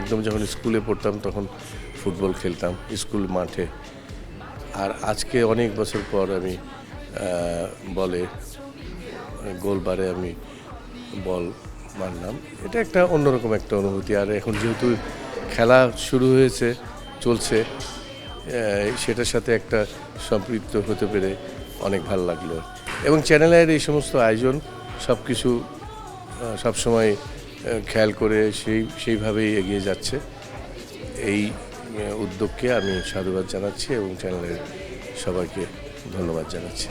একদম যখন স্কুলে পড়তাম তখন ফুটবল খেলতাম স্কুল মাঠে। আর আজকে অনেক বছর পর আমি বলে গোলবারে আমি বল মারলাম, এটা একটা অন্যরকম একটা অনুভূতি। আর এখন যেহেতু খেলা শুরু হয়েছে, চলছে, সেটার সাথে একটা সম্পৃক্ত হতে পেরে অনেক ভালো লাগলো। এবং চ্যানেলের এই সমস্ত আয়োজন সব কিছু সবসময় খেয়াল করে সেইভাবেই এগিয়ে যাচ্ছে। এই উদ্যোগকে আমি সাধুবাদ জানাচ্ছি এবং চ্যানেলের সবাইকে ধন্যবাদ জানাচ্ছি।